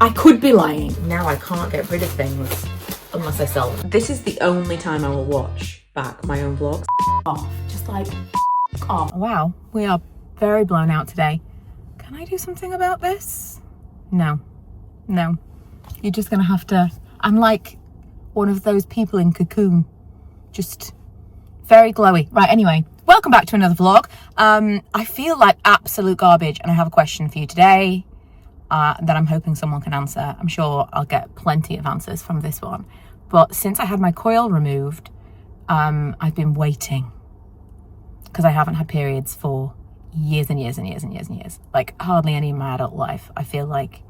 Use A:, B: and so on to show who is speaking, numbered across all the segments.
A: I could be lying. Now I can't get rid of things unless I sell them. This is the only time I will watch back my own vlogs. Off. Just like, off. Wow, we are very blown out today. Can I do something about this? No. You're just gonna have to, I'm like one of those people in Cocoon. Just very glowy. Right, anyway, welcome back to another vlog. I feel like absolute garbage and I have a question for you today that I'm hoping someone can answer. I'm sure I'll get plenty of answers from this one. But since I had my coil removed, I've been waiting because I haven't had periods for years and years and years and years and years. Like hardly any in my adult life. I feel like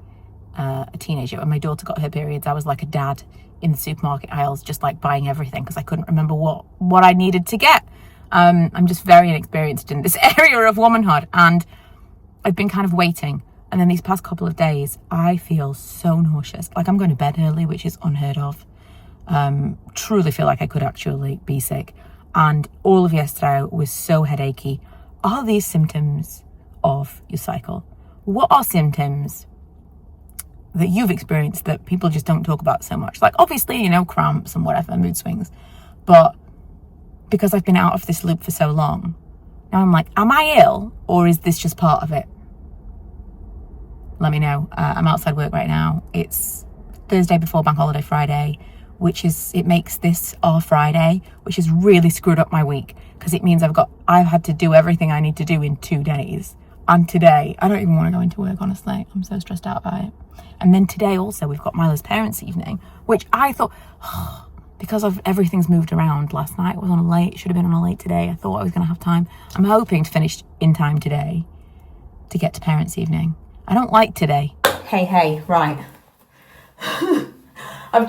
A: a teenager. When my daughter got her periods, I was like a dad in the supermarket aisles, just like buying everything because I couldn't remember what I needed to get. I'm just very inexperienced in this area of womanhood, and I've been kind of waiting. And then these past couple of days, I feel so nauseous. Like I'm going to bed early, which is unheard of. Truly feel like I could actually be sick. And all of yesterday was so headachy. Are these symptoms of your cycle? What are symptoms that you've experienced that people just don't talk about so much? Like obviously, you know, cramps and whatever, mood swings. But because I've been out of this loop for so long, now I'm like, am I ill or is this just part of it? Let me know. I'm outside work right now. It's Thursday before Bank Holiday Friday, it makes this our Friday, which has really screwed up my week because it means I've had to do everything I need to do in 2 days. And today, I don't even want to go into work, honestly. I'm so stressed out about it. And then today also, we've got Milo's parents' evening, which I thought, because of everything's moved around, last night was on a late, should have been on a late today. I thought I was going to have time. I'm hoping to finish in time today to get to parents' evening. I don't like today. Hey, right. I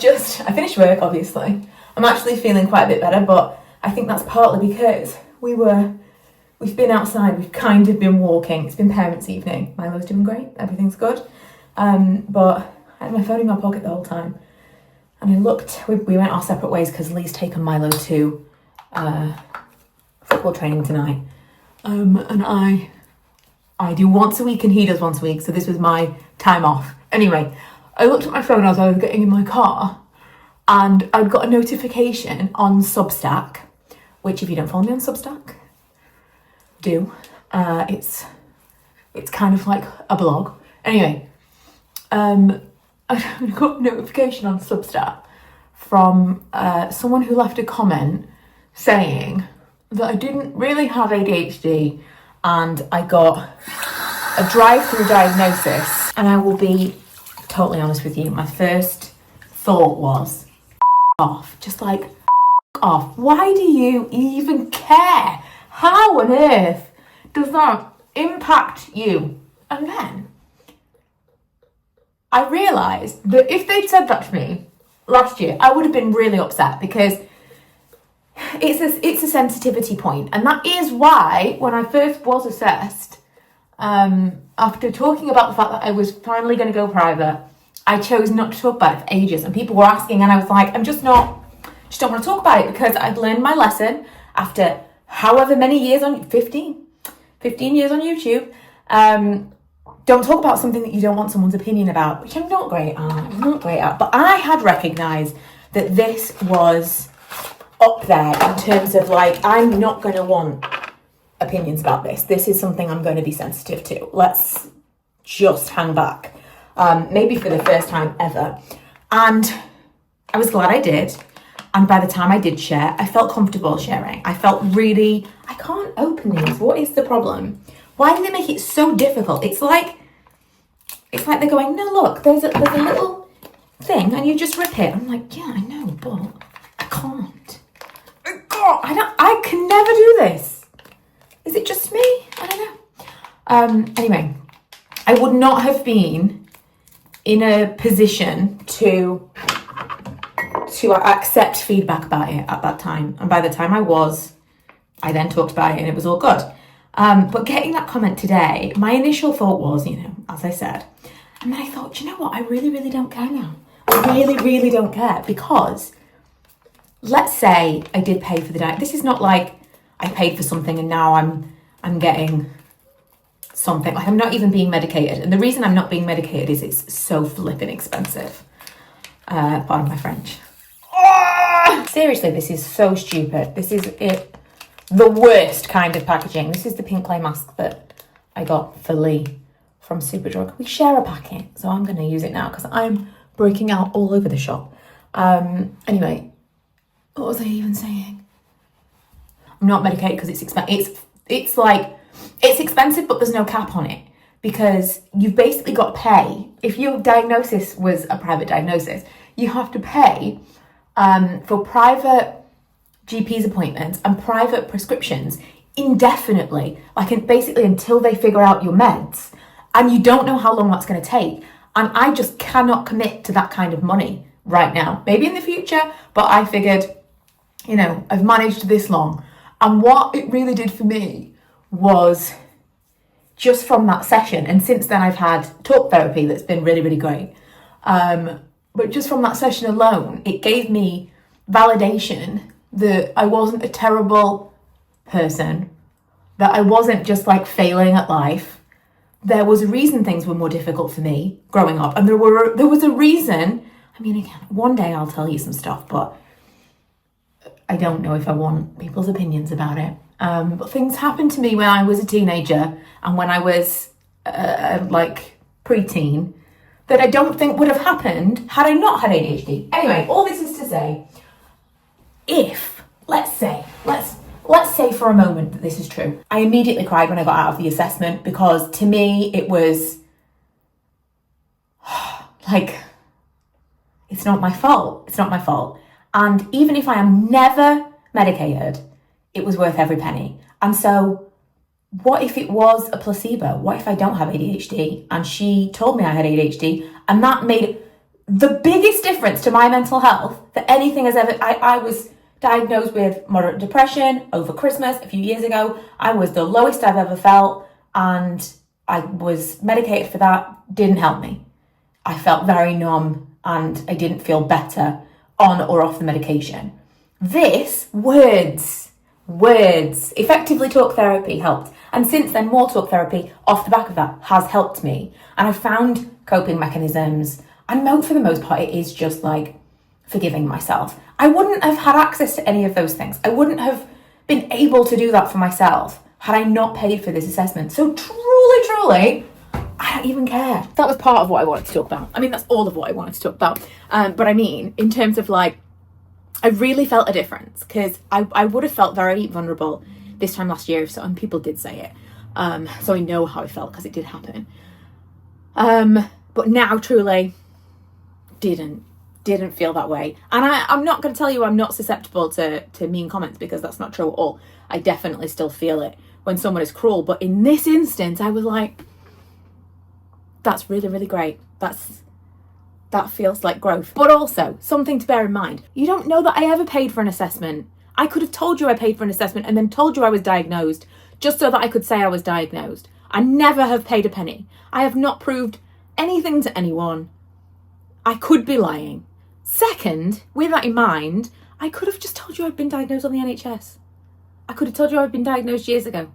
A: finished work, obviously. I'm actually feeling quite a bit better, but I think that's partly because we've been outside, we've kind of been walking. It's been parents' evening. Milo's doing great, everything's good. But I had my phone in my pocket the whole time. And I looked, we went our separate ways because Lee's taken Milo to football training tonight. And I do once a week and he does once a week, so this was my time off. Anyway, I looked at my phone as I was getting in my car and I'd got a notification on Substack, which if you don't follow me on Substack, do. It's kind of like a blog. Anyway, I got a notification on Substack from someone who left a comment saying that I didn't really have ADHD and I got a drive-through diagnosis. And I will be totally honest with you, my first thought was off, just like off. Why do you even care? How on earth does that impact you? And then I realised that if they'd said that to me last year, I would have been really upset because it's a sensitivity point. And that is why when I first was assessed, after talking about the fact that I was finally going to go private, I chose not to talk about it for ages. And people were asking and I was like, just don't want to talk about it because I'd learned my lesson after however many years 15 years on YouTube. Don't talk about something that you don't want someone's opinion about, which I'm not great at. But I had recognised that this was up there in terms of like, I'm not going to want opinions about this. This is something I'm going to be sensitive to. Let's just hang back. Maybe for the first time ever. And I was glad I did. And by the time I did share, I felt comfortable sharing. I felt really, I can't open these. What is the problem? Why do they make it so difficult? It's like they're going, no, look, there's a little thing and you just rip it. I'm like, yeah, I know, but I can't. I can never do this. Is it just me? I don't know. Anyway, I would not have been in a position to accept feedback about it at that time. And by the time I then talked about it and it was all good. But getting that comment today, my initial thought was, as I said, and then I thought, you know what? I really, really don't care now. I really, really don't care because let's say I did pay for the diet. This is not like I paid for something and now I'm getting something. Like, I'm not even being medicated. And the reason I'm not being medicated is it's so flipping expensive. Pardon my French. Oh! Seriously, this is so stupid. This is the worst kind of packaging. This is the pink clay mask that I got for Lee from Superdrug. We share a packet, so I'm going to use it now because I'm breaking out all over the shop. Anyway, what was I even saying? I'm not medicated because it's expensive. It's like, it's expensive, but there's no cap on it because you've basically got to pay. If your diagnosis was a private diagnosis, you have to pay for private GP's appointments and private prescriptions indefinitely, like basically until they figure out your meds, and you don't know how long that's going to take. And I just cannot commit to that kind of money right now. Maybe in the future, but I figured, you know, I've managed this long. And what it really did for me was just from that session, and since then I've had talk therapy that's been really, really great. But just from that session alone, it gave me validation that I wasn't a terrible person, that I wasn't just like failing at life. There was a reason things were more difficult for me growing up, and there was a reason. I mean, again, one day I'll tell you some stuff, but I don't know if I want people's opinions about it. But things happened to me when I was a teenager and when I was like preteen that I don't think would have happened had I not had ADHD. Anyway, all this is to say, if, let's say for a moment that this is true. I immediately cried when I got out of the assessment because to me it was like, it's not my fault. It's not my fault. And even if I am never medicated, it was worth every penny. And so what if it was a placebo? What if I don't have ADHD and she told me I had ADHD and that made the biggest difference to my mental health that anything has ever... I was diagnosed with moderate depression over Christmas a few years ago. I was the lowest I've ever felt and I was medicated for that. Didn't help me. I felt very numb and I didn't feel better on or off the medication. This, words, effectively talk therapy helped. And since then, more talk therapy off the back of that has helped me. And I've found coping mechanisms. And for the most part, it is just like forgiving myself. I wouldn't have had access to any of those things. I wouldn't have been able to do that for myself had I not paid for this assessment. So truly, I don't even care. That was part of what I wanted to talk about. I mean, that's all of what I wanted to talk about. But I mean, in terms of like, I really felt a difference because I would have felt very vulnerable this time last year if some people did say it. So I know how I felt because it did happen. But now truly didn't feel that way. And I'm not going to tell you I'm not susceptible to mean comments because that's not true at all. I definitely still feel it when someone is cruel. But in this instance, I was like, that's really, really great. That feels like growth. But also, something to bear in mind, you don't know that I ever paid for an assessment. I could have told you I paid for an assessment and then told you I was diagnosed just so that I could say I was diagnosed. I never have paid a penny. I have not proved anything to anyone. I could be lying. Second, with that in mind, I could have just told you I'd been diagnosed on the NHS. I could have told you I'd been diagnosed years ago.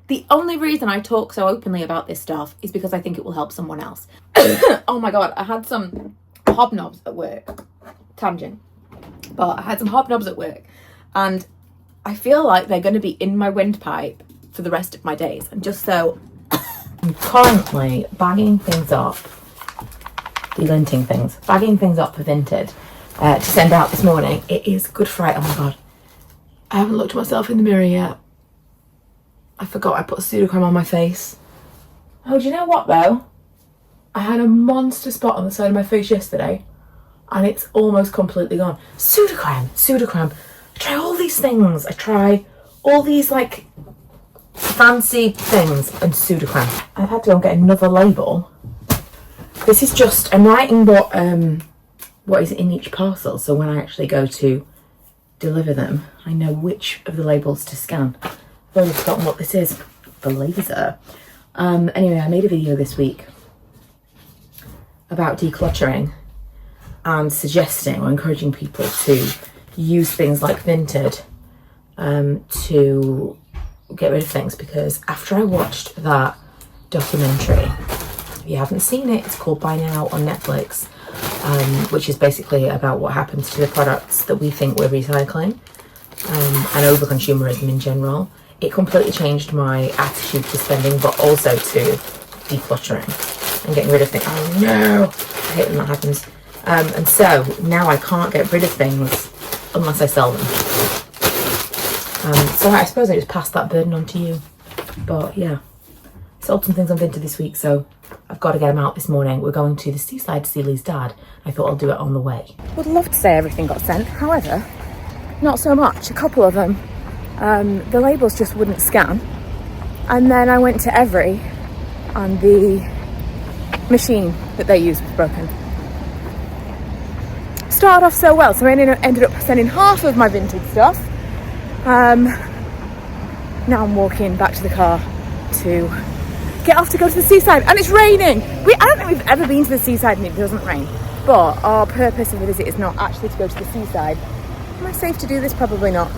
A: The only reason I talk so openly about this stuff is because I think it will help someone else. Oh my God, I had some hobnobs at work. Tangent. But I had some hobnobs at work and I feel like they're going to be in my windpipe for the rest of my days. And just so I'm currently bagging things up, delinting things, bagging things up for Vinted to send out this morning. It is Good Friday. Oh my God. I haven't looked at myself in the mirror yet. I forgot I put pseudocreme on my face. Oh, do you know what though? I had a monster spot on the side of my face yesterday and it's almost completely gone. Pseudocreme. I try all these things. I try all these like fancy things and pseudocreme. I've had to go and get another label. This is just, I'm writing what is in each parcel so when I actually go to deliver them, I know which of the labels to scan. I've already forgotten what this is. The laser. Anyway, I made a video this week about decluttering and suggesting or encouraging people to use things like Vinted to get rid of things, because after I watched that documentary. If you haven't seen it, it's called By Now on Netflix, which is basically about what happens to the products that we think we're recycling, and over-consumerism in general. It completely changed my attitude to spending, but also to decluttering and getting rid of things. Oh no, I hate when that happens. And so now I can't get rid of things unless I sell them. So I suppose I just passed that burden on to you. But yeah, sold some things on Vinted this week, so I've got to get them out this morning. We're going to the seaside to see Lee's dad. I thought I'll do it on the way. Would love to say everything got sent, however, not so much. A couple of them, the labels just wouldn't scan. And then I went to Every and the machine that they use was broken. Started off so well, so I ended up sending half of my vintage stuff. Now I'm walking back to the car to get off to go to the seaside, and it's raining. I don't think we've ever been to the seaside and it doesn't rain, but our purpose of the visit is not actually to go to the seaside. Am I safe to do this? Probably not.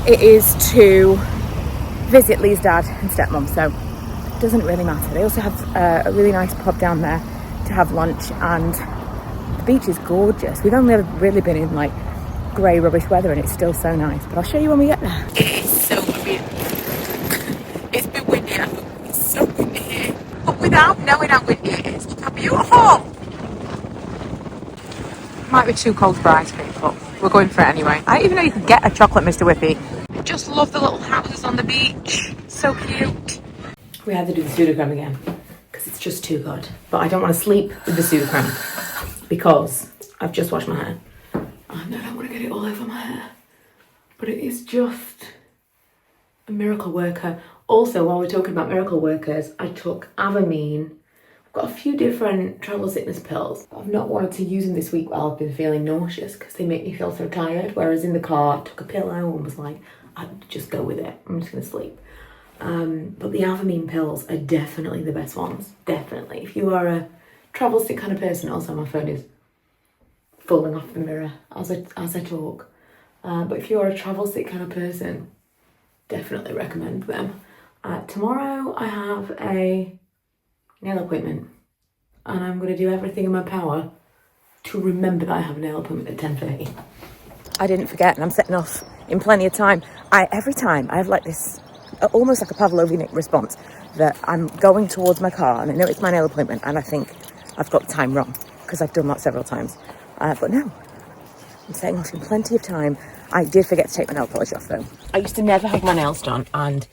A: It is to visit Lee's dad and stepmom, so it doesn't really matter. They also have a really nice pub down there to have lunch, and the beach is gorgeous. We've only ever really been in like grey rubbish weather and it's still so nice, but I'll show you when we get there. It is so windy. It's been windy. It's so windy here, but without knowing how windy it is, look how beautiful. Might be too cold for ice cream, but we're going for it anyway. I didn't even know you could get a chocolate Mr. Whippy. I just love the little houses on the beach. So cute. We had to do the pseudocreme again because it's just too good, but I don't want to sleep with the pseudocreme because I've just washed my hair and I don't want to get it all over my hair, but it is just a miracle worker. Also, while we're talking about miracle workers, I took Avamine. I've got a few different travel sickness pills. I've not wanted to use them this week while I've been feeling nauseous because they make me feel so tired, whereas in the car I took a pillow and was like, I'd just go with it, I'm just going to sleep. But the Avamine pills are definitely the best ones, definitely. If you are a travel sick kind of person, also my phone is falling off the mirror as I talk. But if you're a travel sick kind of person, definitely recommend them. Tomorrow I have a nail appointment and I'm going to do everything in my power to remember that I have a nail appointment at 10:30. I didn't forget, and I'm setting off in plenty of time. Every time I have like this, almost like a Pavlovian response, that I'm going towards my car and I know it's my nail appointment and I think I've got the time wrong because I've done that several times. But no, I'm setting off in plenty of time. I did forget to take my nail polish off though. I used to never have my nails done, and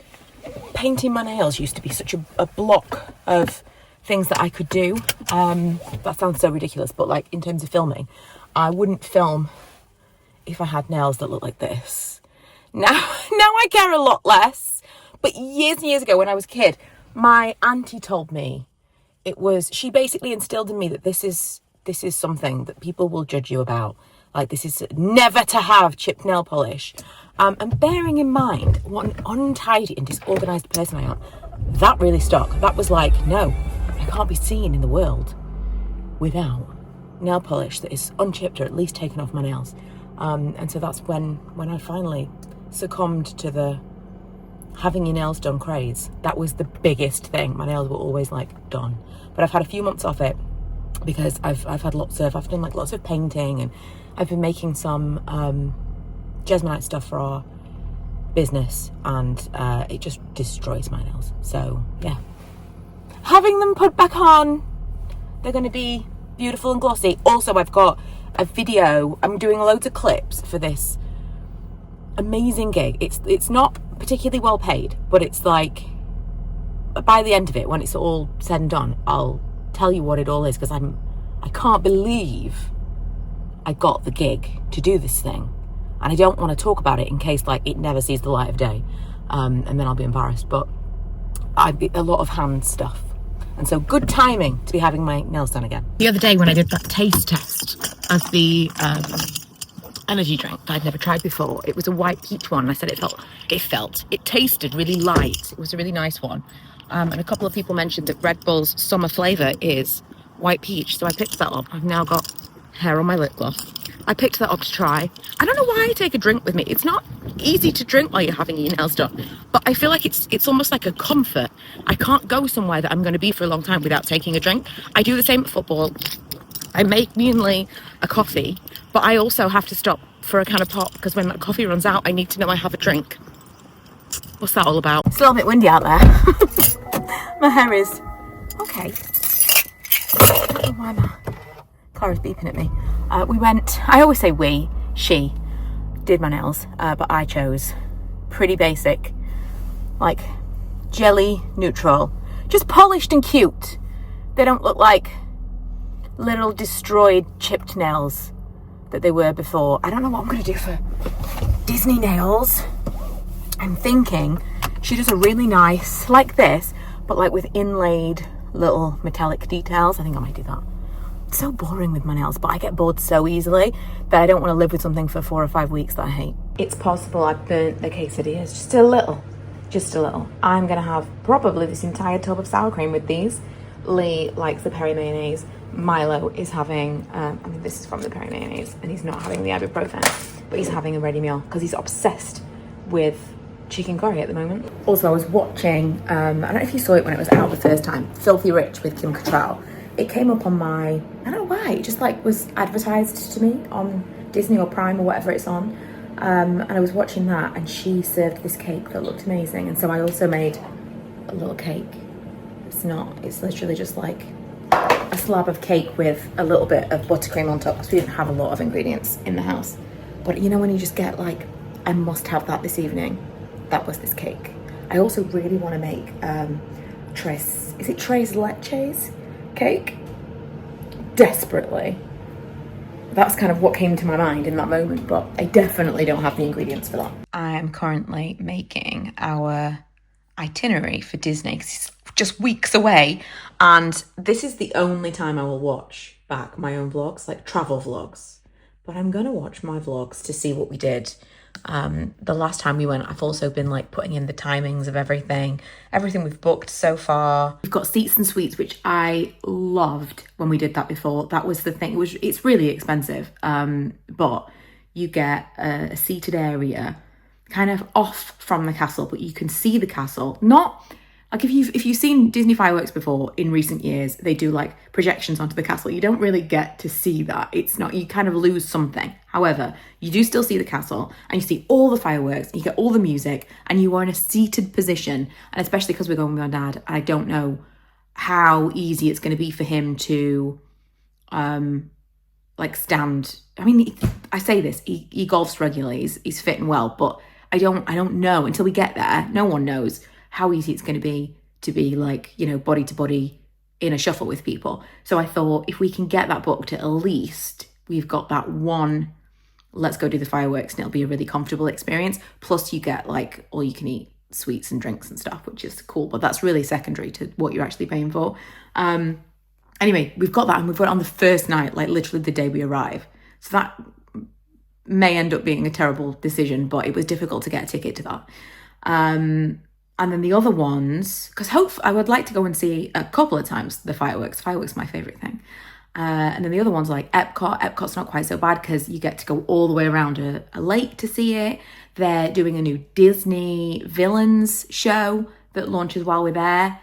A: painting my nails used to be such a block of things that I could do. That sounds so ridiculous, but like in terms of filming, I wouldn't film if I had nails that looked like this. Now I care a lot less. But years and years ago when I was a kid, my auntie told me she basically instilled in me that this is something that people will judge you about. Like, this is never to have chipped nail polish. And bearing in mind what an untidy and disorganised person I am, that really stuck. That was like, no, I can't be seen in the world without nail polish that is unchipped or at least taken off my nails. And so that's when I finally succumbed to the having your nails done craze. That was the biggest thing. My nails were always like done. But I've had a few months off it because I've done like lots of painting, and I've been making some Jesmonite stuff for our business, and it just destroys my nails. So yeah, having them put back on, they're going to be beautiful and glossy. Also, I've got a video, I'm doing loads of clips for this amazing gig. It's not particularly well paid, but it's like, by the end of it, when it's all said and done, I'll tell you what it all is, because I can't believe I got the gig to do this thing, and I don't want to talk about it in case like it never sees the light of day, and then I'll be embarrassed. But a lot of hand stuff, and so good timing to be having my nails done again. The other day when I did that taste test of the energy drink that I'd never tried before, it was a white peach one, and I said it tasted really light. It was a really nice one, and a couple of people mentioned that Red Bull's summer flavour is white peach, so I picked that up. I've now got hair on my lip gloss. I picked that up to try. I don't know why I take a drink with me. It's not
B: easy to drink while you're having your nails done, but I feel like it's almost like a comfort. I can't go somewhere that I'm going to be for a long time without taking a drink. I do the same at football. I make me and Lee a coffee, but I also have to stop for a can of pop because when that coffee runs out, I need to know I have a drink. What's that all about?
A: It's a little bit windy out there. My hair is okay. I don't know why my car is beeping at me. We went, I always say we, she did my nails, but I chose pretty basic, like jelly neutral, just polished and cute. They don't look like little destroyed chipped nails that they were before. I don't know what I'm gonna do for Disney nails. I'm thinking she does a really nice, like this, but like with inlaid little metallic details. I think I might do that. It's so boring with my nails, but I get bored so easily that I don't want to live with something for 4 or 5 weeks that I hate. It's possible I burnt the quesadillas just a little. I'm gonna have probably this entire tub of sour cream with these. Lee likes the peri mayonnaise. Milo is having, this is from the peri mayonnaise, and he's not having the ibuprofen, but he's having a ready meal because he's obsessed with chicken curry at the moment. Also, I was watching, I don't know if you saw it when it was out the first time, Filthy Rich with Kim Cattrall. It came up on my, I don't know why, it just like was advertised to me on Disney or Prime or whatever it's on. And I was watching that and she served this cake that looked amazing. And so I also made a little cake. It's literally just like a slab of cake with a little bit of buttercream on top because we didn't have a lot of ingredients in the house. But you know when you just get like, I must have that this evening. That was this cake. I also really want to make tres leches cake? Desperately. That's kind of what came to my mind in that moment, but I definitely don't have the ingredients for that. I am currently making our itinerary for Disney 'cause it's just weeks away, and this is the only time I will watch back my own vlogs, like travel vlogs. But I'm gonna watch my vlogs to see what we did. The last time we went, I've also been like putting in the timings of everything we've booked so far. We've got seats and suites, which I loved when we did that before. That was the thing, it's really expensive, but you get a seated area kind of off from the castle, but you can see the castle. Not like if you've seen Disney fireworks before in recent years, they do like projections onto the castle. You don't really get to see that. It's not, you kind of lose something. However, you do still see the castle and you see all the fireworks, and you get all the music, and you are in a seated position. And especially because we're going with my dad, I don't know how easy it's going to be for him to like stand. I mean, I say this, he golfs regularly, he's fit and well, but I don't know until we get there. No one knows how easy it's going to be like, you know, body to body in a shuffle with people. So I thought if we can get that booked, at least we've got that one, let's go do the fireworks, and it'll be a really comfortable experience. Plus you get like all you can eat sweets and drinks and stuff, which is cool, but that's really secondary to what you're actually paying for. Anyway, we've got that, and we've got it on the first night, like literally the day we arrive. So that may end up being a terrible decision, but it was difficult to get a ticket to that. And then the other ones, because I would like to go and see a couple of times the fireworks. Fireworks are my favourite thing. And then the other ones like Epcot. Epcot's not quite so bad because you get to go all the way around a lake to see it. They're doing a new Disney villains show that launches while we're there.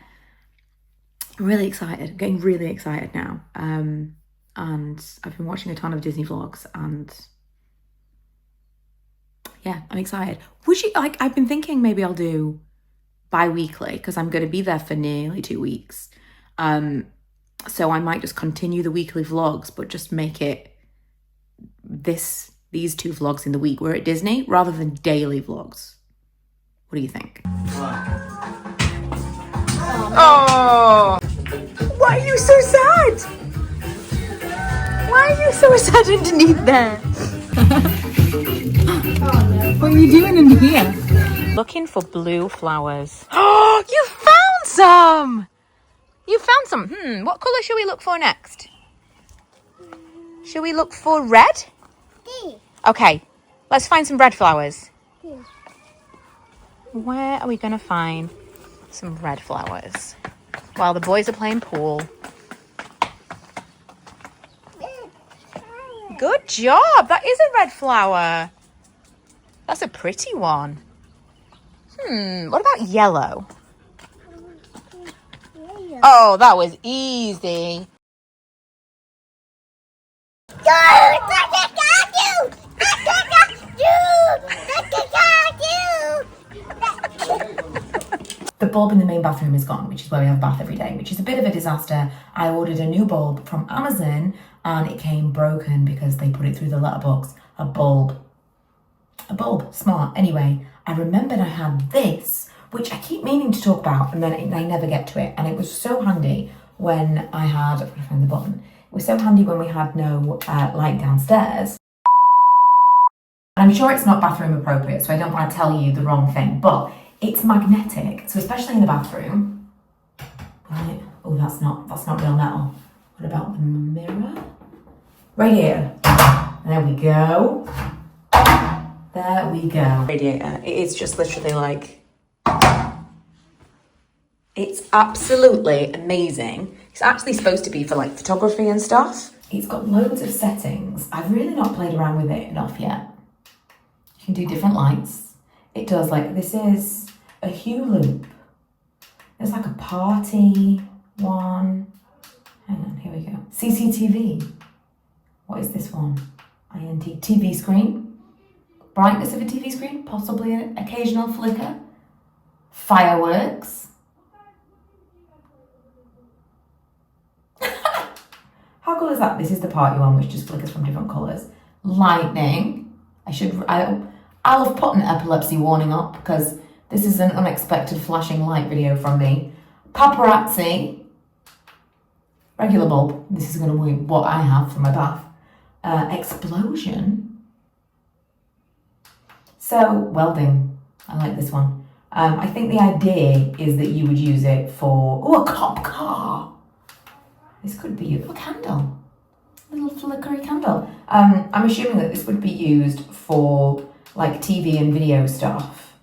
A: I'm really excited. I'm getting really excited now. And I've been watching a ton of Disney vlogs, and yeah, I'm excited. I've been thinking maybe I'll do bi-weekly because I'm going to be there for nearly 2 weeks. So I might just continue the weekly vlogs, but just make it these 2 vlogs in the week. We're at Disney rather than daily vlogs. What do you think? Oh, why are you so sad? Why are you so sad underneath there? What are you doing in here? Looking for blue flowers. Oh, you found some! You found some. What colour should we look for next? Should we look for red? Okay, let's find some red flowers. Where are we going to find some red flowers? While the boys are playing pool. Good job. That is a red flower. That's a pretty one. What about yellow? Oh, that was easy. The bulb in the main bathroom is gone, which is where we have a bath every day, which is a bit of a disaster. I ordered a new bulb from Amazon and it came broken because they put it through the letterbox. A bulb, smart. Anyway, I remembered I had this, which I keep meaning to talk about and then I never get to it. And it was so handy when I had, I'm gonna find the button. It was so handy when we had no light downstairs. I'm sure it's not bathroom appropriate, so I don't want to tell you the wrong thing, but it's magnetic, so especially in the bathroom. Right. Oh, that's not real metal. What about the mirror? Radiator. There we go. There we go. Radiator. It is just literally like, it's absolutely amazing. It's actually supposed to be for like photography and stuff. It's got loads of settings. I've really not played around with it enough yet. You can do different lights. It does like, this is a hue loop. There's like a party one. Hang on, here we go. CCTV. What is this one? INT. TV screen. Brightness of a TV screen. Possibly an occasional flicker. Fireworks. How cool is that? This is the party one, which just flickers from different colours. Lightning. I'll have put an epilepsy warning up because this is an unexpected flashing light video from me. Paparazzi. Regular bulb. This is going to be what I have for my bath. Explosion. So, welding. I like this one. I think the idea is that you would use it for, a cop car. This could be a candle. A little flickery candle. I'm assuming that this would be used for like TV and video stuff.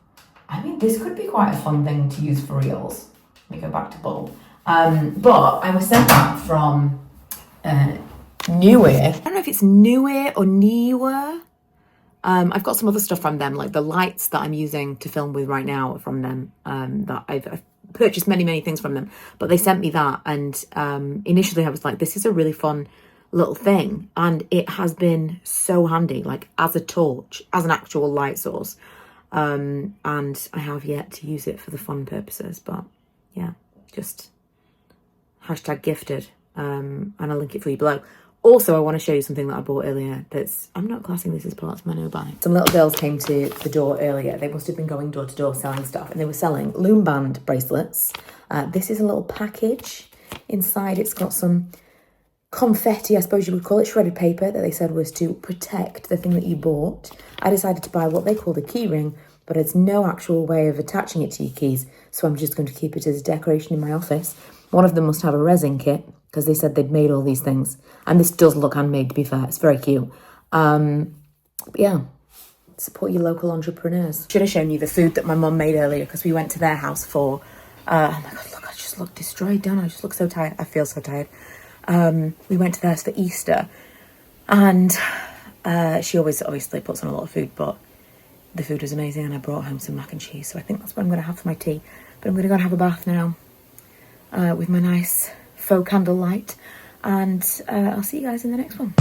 A: I mean, this could be quite a fun thing to use for reels. Let me go back to bulb. But I was sent that from Newer. I don't know if it's Newer or Newer. I've got some other stuff from them, like the lights that I'm using to film with right now are from them. That I've purchased many things from them, but they sent me that, and initially I was like, this is a really fun little thing, and it has been so handy, like as a torch, as an actual light source, and I have yet to use it for the fun purposes, but yeah, just hashtag gifted, and I'll link it for you below. Also, I want to show you something that I bought earlier that's, I'm not classing this as part of my no buy. Some little girls came to the door earlier. They must have been going door to door selling stuff, and they were selling loom band bracelets. This is a little package. Inside it's got some confetti, I suppose you would call it, shredded paper that they said was to protect the thing that you bought. I decided to buy what they call the key ring, but it's no actual way of attaching it to your keys, so I'm just going to keep it as a decoration in my office. One of them must have a resin kit, because they said they'd made all these things. And this does look handmade, to be fair. It's very cute. But yeah, support your local entrepreneurs. Should have shown you the food that my mum made earlier, because we went to their house for, oh my God, look, I just look destroyed, don't I? I just look so tired. I feel so tired. We went to theirs for Easter, and she always obviously puts on a lot of food, but the food was amazing, and I brought home some mac and cheese, so I think that's what I'm going to have for my tea. But I'm going to go and have a bath now with my nice faux candlelight, and I'll see you guys in the next one.